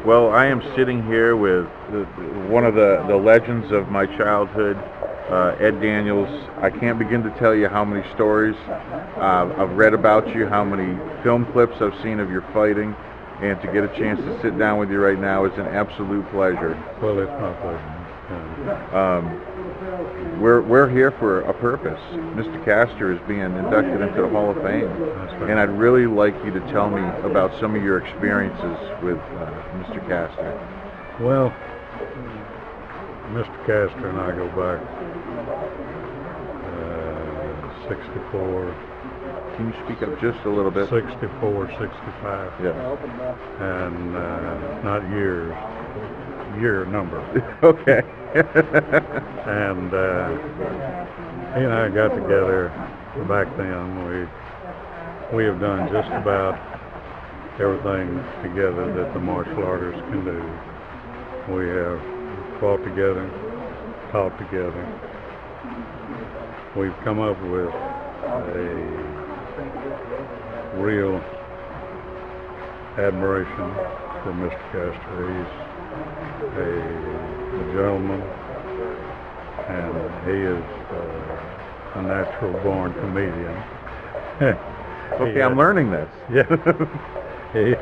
Well, I am sitting here with one of the legends of my childhood, Ed Daniels. I can't begin to tell you how many stories I've read about you, how many film clips I've seen of your fighting, and to get a chance to sit down with you right now is an absolute pleasure. Well, it's my pleasure. We're here for a purpose. Mr. Castor is being inducted into the Hall of Fame, That's right. and I'd really like you to tell me about some of your experiences with Mr. Castor. Well, Mr. Castor and I go back 64, Can you speak up just a little bit? 64, 65, Yeah. and not years, year number. Okay. And he and I got together back then. We have done just about everything together that the martial artists can do. We have fought together, taught together. We've come up with a real admiration for Mr. Castor. He's a gentleman, and he is a natural-born comedian. Okay, I'm learning this. Yeah. He,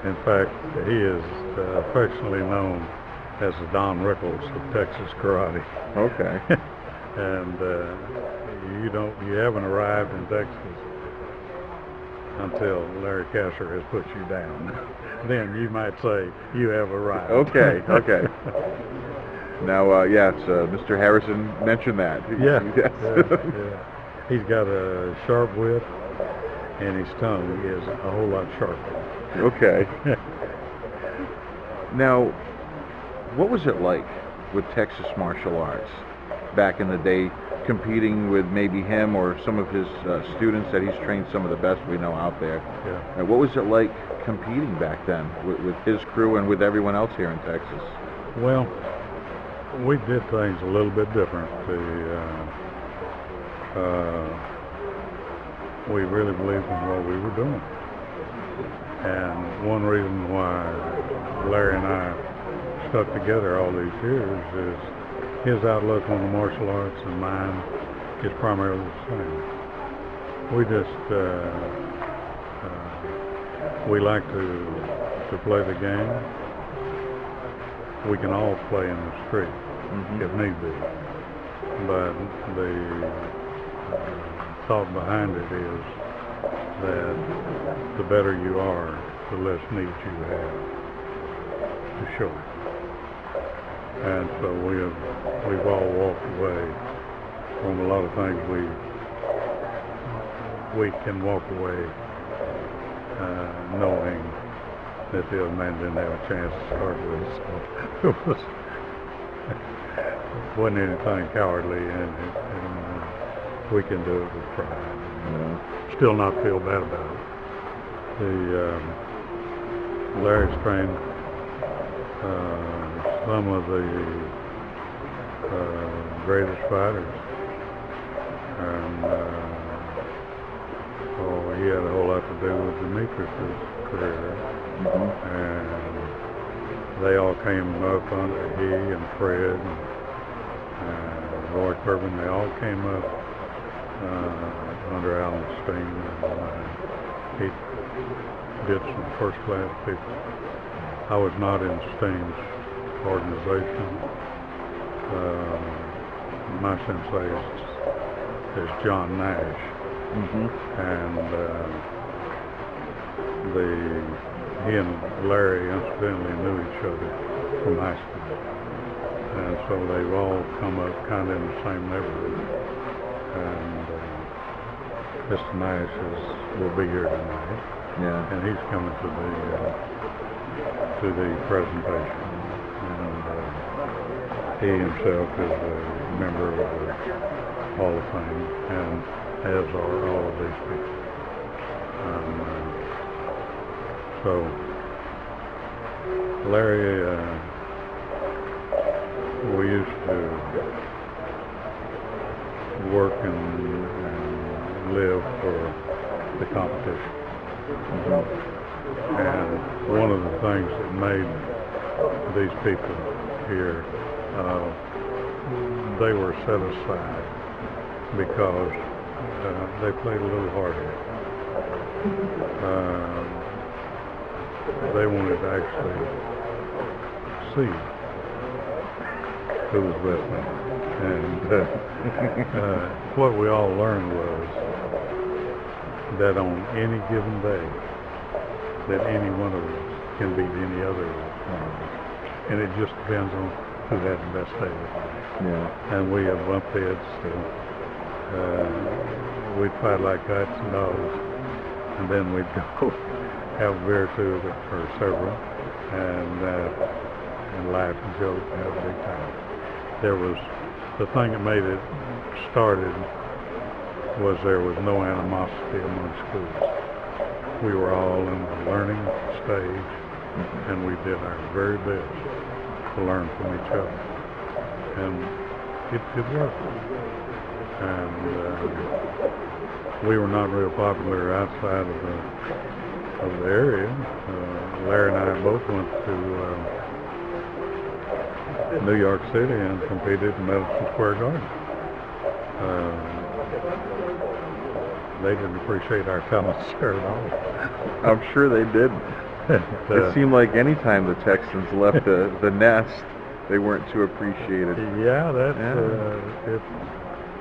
in fact, he is affectionately known as the Don Rickles of Texas karate. Okay. And you haven't arrived in Texas until Larry Castor has put you down. Then you might say you have arrived. Okay. Okay. Now, yes, Mr. Harrison mentioned that. Yeah. Yes. Yeah. He's got a sharp wit, and his tongue is a whole lot sharper. Okay. Now, what was it like with Texas martial arts back in the day, competing with maybe him or some of his students that he's trained some of the best we know out there? Yeah. What was it like competing back then with his crew and with everyone else here in Texas? Well, we did things a little bit different. We really believed in what we were doing. And one reason why Larry and I stuck together all these years is his outlook on the martial arts and mine is primarily the same. We just, we like to play the game. We can all play in the street if need be. But the thought behind it is that the better you are, the less need you have to show it. And so we've all walked away from a lot of things we can walk away knowing that the other man didn't have a chance to start with. So it wasn't anything cowardly, and we can do it with pride. Still not feel bad about it. Larry's trained some of the greatest fighters, and he had a whole lot to do with Demetrius' career, and they all came up under he and Fred and Roy Corbin. They all came up under Alan Steen. He did some first-class people. I was not in Steen's organization. My sensei is John Nash, and he and Larry incidentally knew each other from high school, and so they've all come up kind of in the same neighborhood. And Mr. Nash will be here tonight, and he's coming to the presentation. And he himself is a member of the Hall of Fame, and as are all of these people. So Larry, we used to work and live for the competition. And one of the things that made these people here, they were set aside because they played a little harder. They wanted to actually see who was listening. And what we all learned was that on any given day, that any one of us can beat any other one of us. And it just depends on who had the best day of the day. Yeah. And we have bumped heads still. We'd fight like cats and dogs, and then we'd go have a beer or two or several, and laugh and joke and have a big time. There was the thing that made it started was there was no animosity among schools. We were all in the learning stage, and we did our very best to learn from each other, and it worked. And we were not real popular outside of the area. Larry and I both went to New York City and competed in Madison Square Garden. They didn't appreciate our talents there at all. I'm sure they didn't. It seemed like any time the Texans left the nest, they weren't too appreciated. Yeah,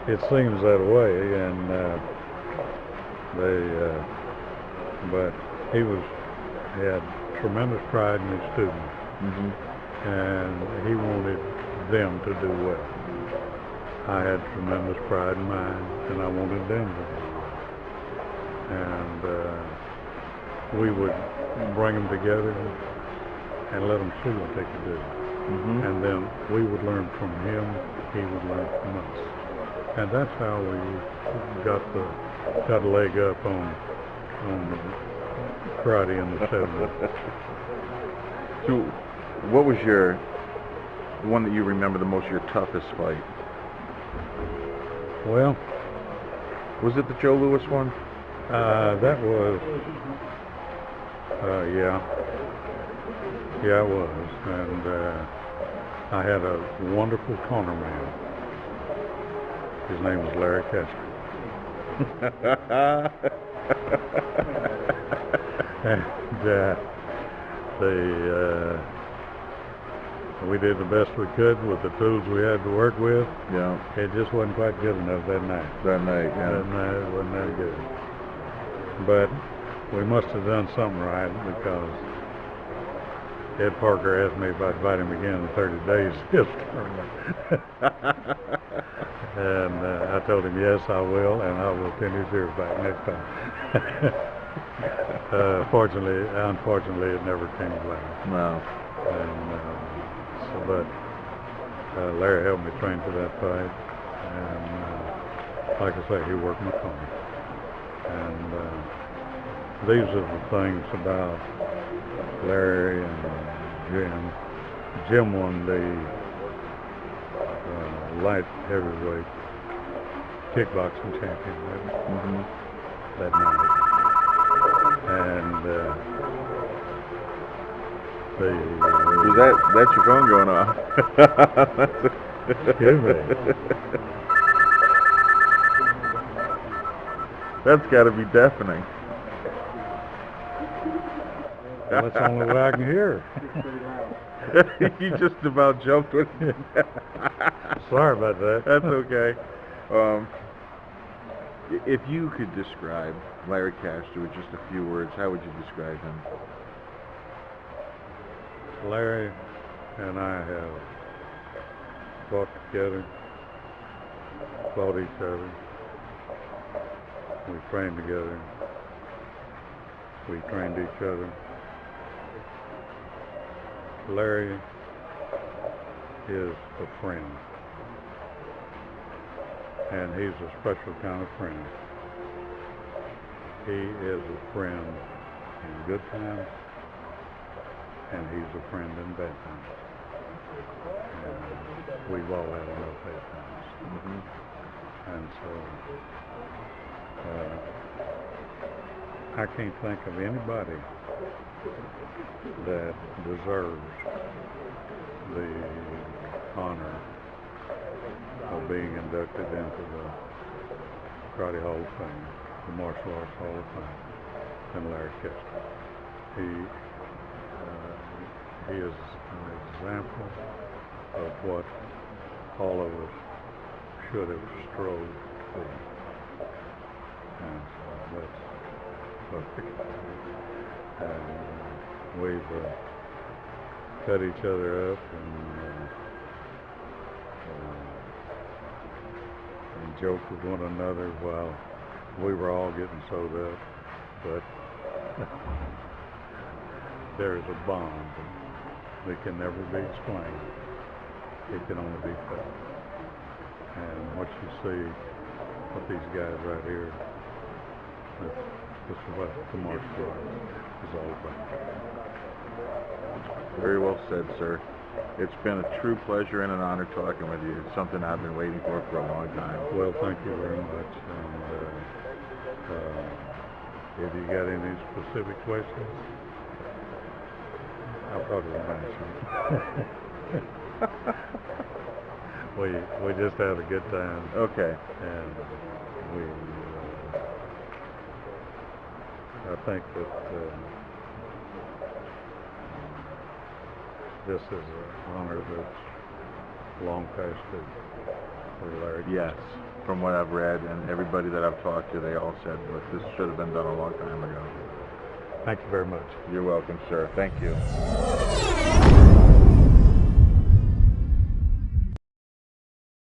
it seems that way, and but he had tremendous pride in his students, and he wanted them to do well. I had tremendous pride in mine, and I wanted them to do well. And we would bring them together and let them see what they could do. And then we would learn from him, he would learn from us. And that's how we got a leg up on the karate in the 70s. So, what was the one that you remember the most, your toughest fight? Well, was it the Joe Louis one? That was, yeah, it was. And I had a wonderful corner man. His name was Larry Castro. And we did the best we could with the tools we had to work with. Yeah. It just wasn't quite good enough that night. That night, yeah. That night it wasn't that good. But we must have done something right, because Ed Parker asked me if I'd fight him again in 30 days this tournament. And I told him, yes, I will, and I will pin his ears back next time. Unfortunately, it never came about. No. And but Larry helped me train for that fight, and like I say, he worked my corner. And these are the things about Larry and Jim. Jim won the light heavyweight kickboxing championship that night. And that's your phone going off. Excuse me. That's got to be deafening. Well, that's the only way I can hear. You just about jumped with it. Sorry about that. That's okay. If you could describe Larry Castro with just a few words, how would you describe him? Larry and I have fought together, fought each other. We trained together. We trained each other. Larry is a friend, and he's a special kind of friend. He is a friend in good times, and he's a friend in bad times. And we've all had enough bad times. And so I can't think of anybody that deserves the honor of being inducted into the Karate Hall of Fame, the Martial Arts Hall of Fame, and Larry Kester. He is an example of what all of us should have strove for. And so that's perfect. And we've cut each other up and joked with one another while we were all getting sewed up. But there is a bond that can never be explained. It can only be felt. And what you see with these guys right here, this is what the martial arts is all about. Very well said, sir. It's been a true pleasure and an honor talking with you. It's something I've been waiting for a long time. Well, thank you very much. And if you got any specific questions, I probably won't answer them. We just had a good time. Okay. And I think that this is an honor that's long past due for Larry. Yes, from what I've read and everybody that I've talked to, they all said that this should have been done a long time ago. Thank you very much. You're welcome, sir. Thank you.